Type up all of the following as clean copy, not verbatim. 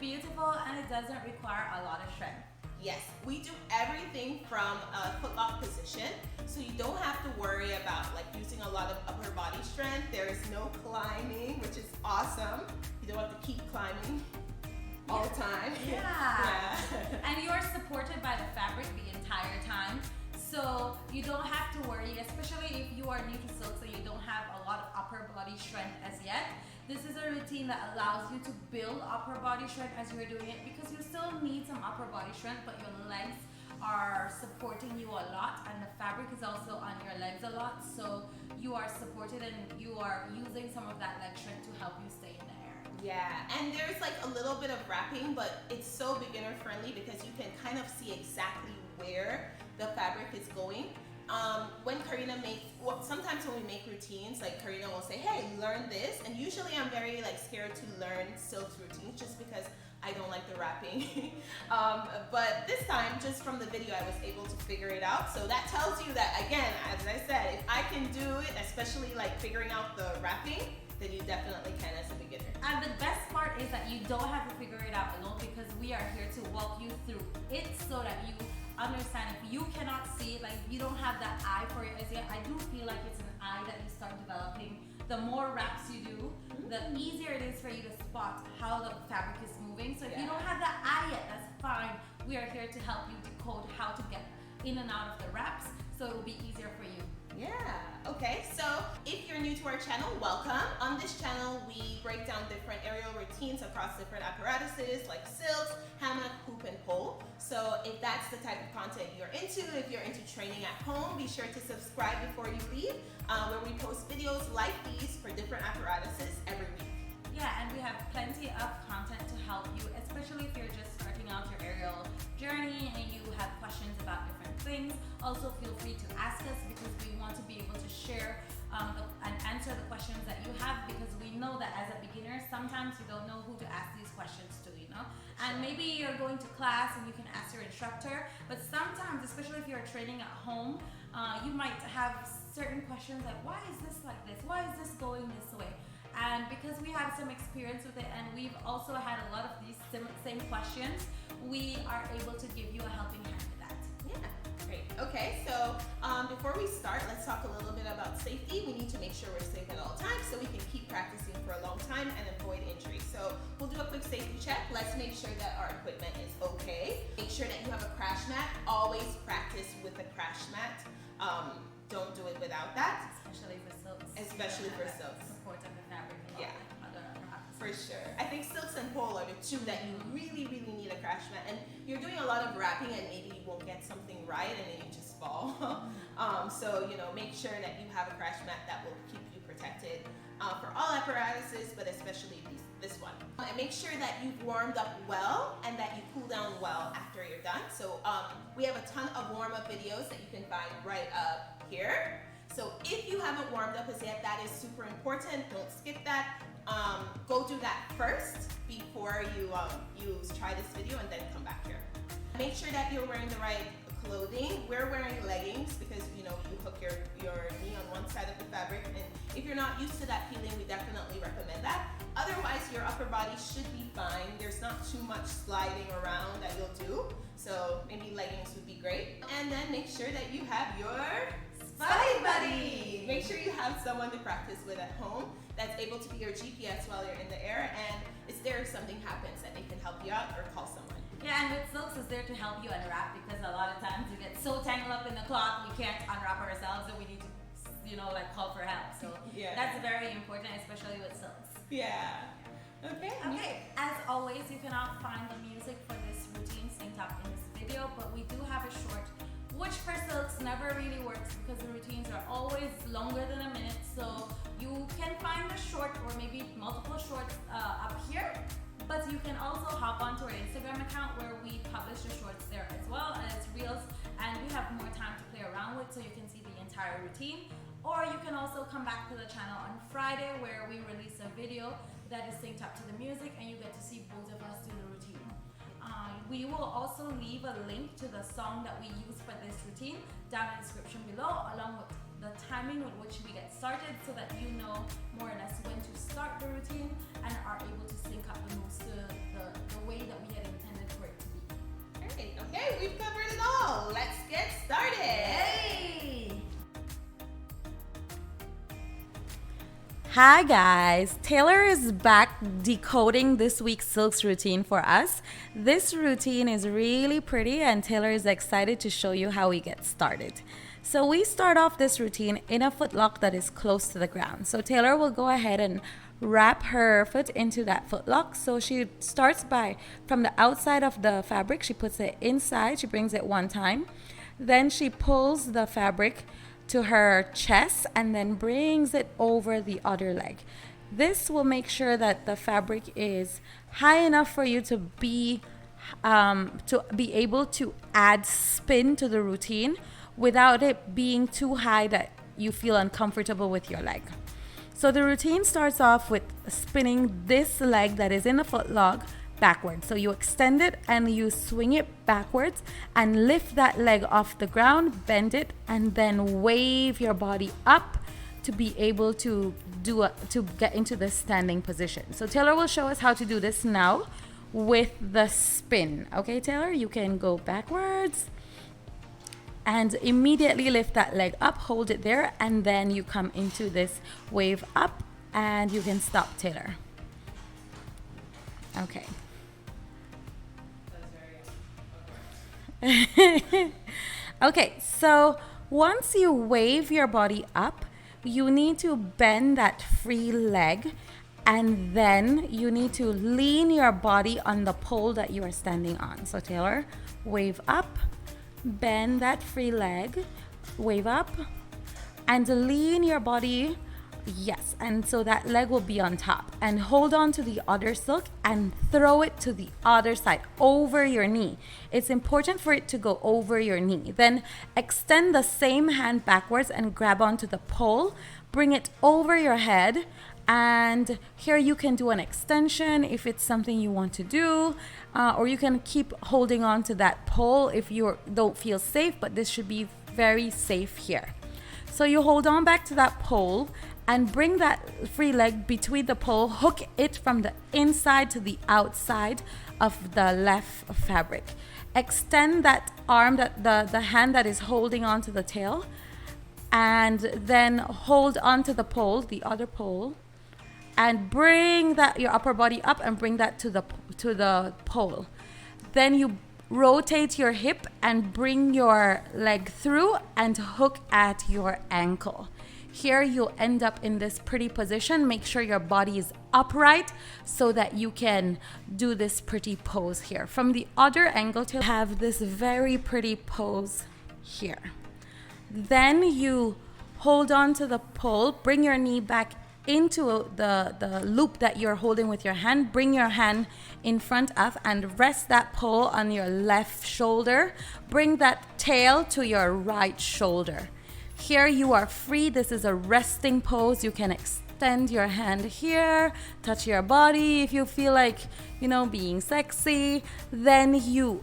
beautiful and it doesn't require a lot of strength. Yes, we do everything from a footlock position, so you don't have to worry about like using a lot of upper body strength. There is no climbing, which is awesome. You don't have to keep climbing all the time. Yeah. And you are supported by the fabric the entire time. So you don't have to worry, especially if you are new to silks and you don't have a lot of upper body strength as yet. This is a routine that allows you to build upper body strength as you're doing it, because you still need some upper body strength, but your legs are supporting you a lot and the fabric is also on your legs a lot. So you are supported and you are using some of that leg strength to help you stay in the air. Yeah, and there's like a little bit of wrapping, but it's so beginner friendly because you can kind of see exactly where the fabric is going. When Karina makes, well, sometimes when we make routines, like Karina will say, hey, learn this, and usually I'm very like scared to learn silks routines just because I don't like the wrapping. But this time, just from the video, I was able to figure it out. So that tells you that, again, as I said, if I can do it, especially like figuring out the wrapping, then you definitely can as a beginner. And the best part is that you don't have to figure it out alone, because we are here to walk you through it so that you understand. If you cannot see it, like if you don't have that eye for it as yet, I do feel like it's an eye that you start developing. The more wraps you do, the easier it is for you to spot how the fabric is moving. So if you don't have that eye yet, that's fine. We are here to help you decode how to get in and out of the wraps, so it will be easier for you. Yeah, okay, so if you're new to our channel, welcome. On this channel, we break down different aerial routines across different apparatuses like silks, hammock, hoop, and pole. So if that's the type of content you're into, if you're into training at home, be sure to subscribe before you leave, where we post videos like these for different apparatuses every week. Yeah, and we have plenty of content to help you, especially if you're just starting out your aerial journey and you have questions about different things. Also, feel free to ask us, because we want to be able to share and answer the questions that you have, because we know that as a beginner, sometimes you don't know who to ask these questions to, you know? And maybe you're going to class and you can ask your instructor, but sometimes, especially if you're training at home, you might have certain questions like, why is this like this? Why is this going this way? And because we have some experience with it and we've also had a lot of these same questions, we are able to give you a helping hand with that. Yeah, great. Okay, so before we start, let's talk a little bit about safety. We need to make sure we're safe at all times so we can keep practicing for a long time and avoid injury. So we'll do a quick safety check. Let's make sure that our equipment is okay. Make sure that you have a crash mat. Always practice with a crash mat. Don't do it without that. Especially for silks. Especially for silks. Support of the fabric. Yeah, for sure. I think silks and pole are the two that you really, really need a crash mat. And you're doing a lot of wrapping and maybe you won't get something right and then you just fall. So, you know, make sure that you have a crash mat that will keep you protected for all apparatuses, but especially this one. And make sure that you've warmed up well and that you cool down well after you're done. So we have a ton of warm-up videos that you can find right up here. So if you haven't warmed up as yet, that is super important. Don't skip that. Go do that first before you try this video and then come back here. Make sure that you're wearing the right clothing. We're wearing leggings because, you know, you hook your knee on one side of the fabric, and if you're not used to that feeling, we definitely recommend that. Otherwise, your upper body should be fine. There's not too much sliding around that you'll do, so maybe leggings would be great. And then make sure that you have your spy buddy. Make sure you have someone to practice with at home that's able to be your GPS while you're in the air, and it's there if something happens that they can help you out or call someone. Yeah, and with silks is there to help you unwrap, because a lot of times we get so tangled up in the cloth we can't unwrap ourselves and we need to, you know, like call for help. So that's very important, especially with silks. Yeah. Okay. As always, you cannot find the music for this routine synced up in this video, but we do have a short, which for silks never really works because the routines are always longer than a minute. So you can find the short or maybe multiple shorts up here. But you can also hop onto our Instagram account where we publish the shorts there as well as reels, and we have more time to play around with so you can see the entire routine. Or you can also come back to the channel on Friday where we release a video that is synced up to the music and you get to see both of us do the routine. We will also leave a link to the song that we use for this routine down in the description below, along with the timing with which we get started so that you know more or less when to start the routine and are able to sync up the moves to the way that we had intended for it to be. Great. Okay, we've covered it all. Let's get started. Yay! Hi guys, Taylor is back decoding this week's Silks routine for us. This routine is really pretty and Taylor is excited to show you how we get started. So we start off this routine in a footlock that is close to the ground. So Taylor will go ahead and wrap her foot into that footlock. So she starts by, from the outside of the fabric, she puts it inside, she brings it one time. Then she pulls the fabric to her chest and then brings it over the other leg. This will make sure that the fabric is high enough for you to be able to add spin to the routine without it being too high that you feel uncomfortable with your leg. So the routine starts off with spinning this leg that is in the footlock backwards. So you extend it and you swing it backwards and lift that leg off the ground, bend it, and then wave your body up to be able to get into the standing position. So Taylor will show us how to do this now with the spin. Okay, Taylor, you can go backwards and immediately lift that leg up, hold it there, and then you come into this wave up and you can stop, Taylor. Okay. Okay, so once you wave your body up, you need to bend that free leg and then you need to lean your body on the pole that you are standing on. So Taylor, wave up, bend that free leg, wave up, and lean your body. Yes, and so that leg will be on top, and hold on to the other silk and throw it to the other side over your knee. It's important for it to go over your knee. Then extend the same hand backwards and grab onto the pole, bring it over your head, and here you can do an extension if it's something you want to do, or you can keep holding on to that pole if you don't feel safe, but this should be very safe here. So you hold on back to that pole and bring that free leg between the pole, hook it from the inside to the outside of the left fabric. Extend that arm, the hand that is holding onto the tail, and then hold onto the pole, the other pole, and bring that your upper body up and bring that to the pole. Then you rotate your hip and bring your leg through and hook at your ankle. Here you'll end up in this pretty position. Make sure your body is upright so that you can do this pretty pose here. From the other angle, to have this very pretty pose here. Then you hold on to the pole, bring your knee back into the loop that you're holding with your hand. Bring your hand in front of and rest that pole on your left shoulder. Bring that tail to your right shoulder. Here you are free. This is a resting pose. You can extend your hand here, touch your body if you feel like, being sexy. Then you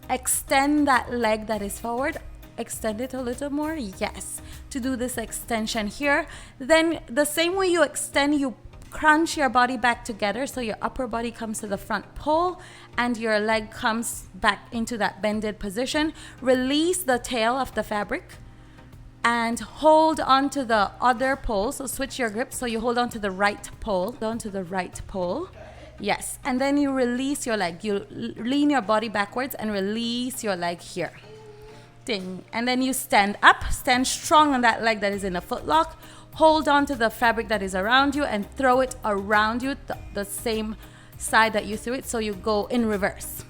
extend that leg that is forward. Extend it a little more. Yes. To do this extension here. Then the same way you extend, you crunch your body back together so your upper body comes to the front pole and your leg comes back into that bended position. Release the tail of the fabric and hold on to the other pole. So switch your grip. So you hold on to the right pole. On to the right pole. Yes. And then you release your leg. You lean your body backwards and release your leg here. Ding. And then you stand up. Stand strong on that leg that is in a footlock. Hold on to the fabric that is around you and throw it around you the same side that you threw it. So you go in reverse.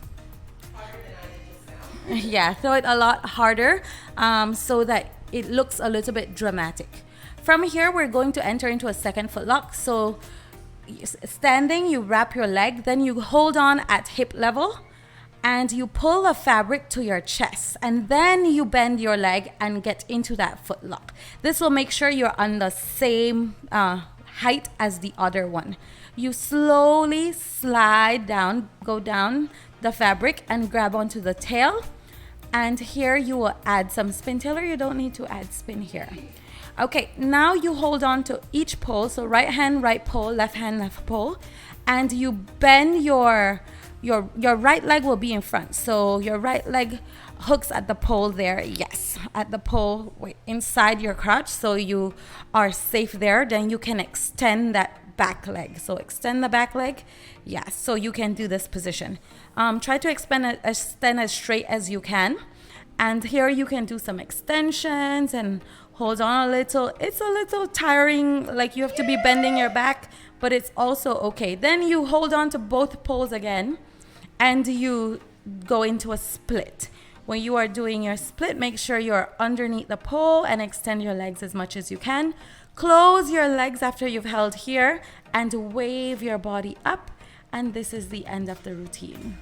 Harder than I did just now. Yeah, throw it a lot harder so that it looks a little bit dramatic. From here, we're going to enter into a second footlock. So standing, you wrap your leg, then you hold on at hip level and you pull the fabric to your chest, and then you bend your leg and get into that footlock. This will make sure you're on the same height as the other one. You slowly slide down, go down the fabric and grab onto the tail. And here you will add some spin. Taylor, you don't need to add spin here. Okay, now you hold on to each pole. So right hand, right pole, left hand, left pole. And you bend your right leg will be in front. So your right leg hooks at the pole there. Yes, at the pole, wait, inside your crotch. So you are safe there. Then you can extend that back leg. So extend the back leg. Yes, so you can do this position. Try to extend as straight as you can. And here you can do some extensions and hold on a little. It's a little tiring, like you have to be bending your back, but it's also okay. Then you hold on to both poles again and you go into a split. When you are doing your split, make sure you're underneath the pole and extend your legs as much as you can. Close your legs after you've held here and wave your body up. And this is the end of the routine.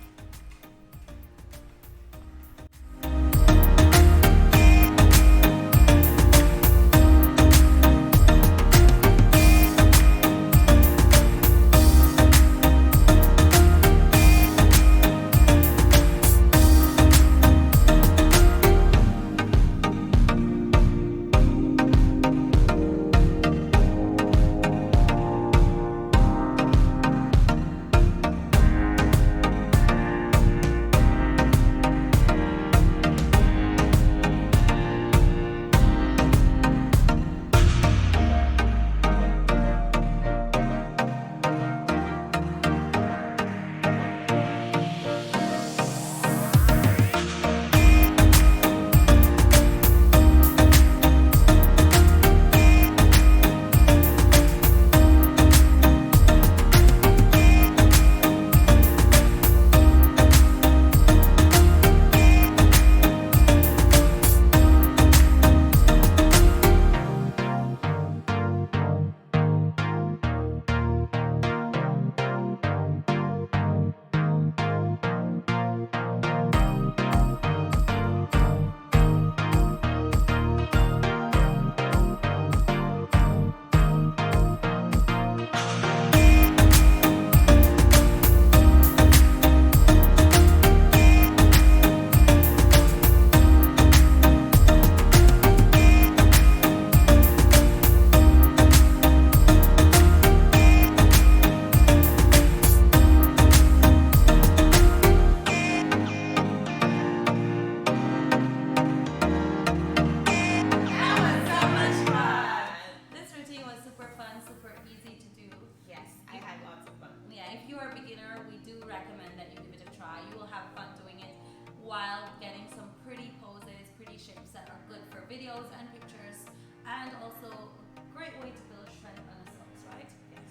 While getting some pretty poses, pretty shapes that are good for videos and pictures, and also a great way to build strength on ourselves, right? Yes.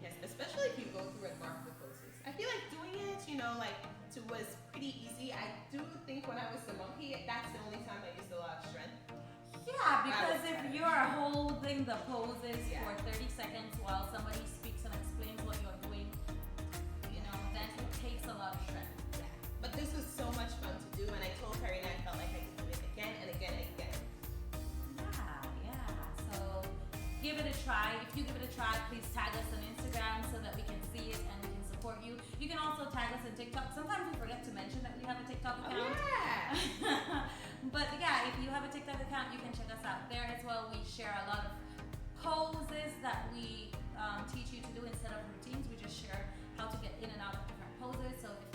Yes, especially if you go through and mark the poses. I feel like doing it, was pretty easy. I do think when I was the monkey, that's the only time I used a lot of strength. Yeah, because if you're holding the poses for 30 seconds while somebody speaks and explains what you're doing, then it takes a lot of strength. Yeah. But this was so much fun to do, and I told Karina I felt like I could do it again and again and again. Yeah. So give it a try. If you give it a try, please tag us on Instagram so that we can see it and we can support you. You can also tag us on TikTok. Sometimes we forget to mention that we have a TikTok account. Oh, yeah. But yeah, if you have a TikTok account, you can check us out there as well. We share a lot of poses that we teach you to do instead of routines. We just share how to get in and out of different poses. So if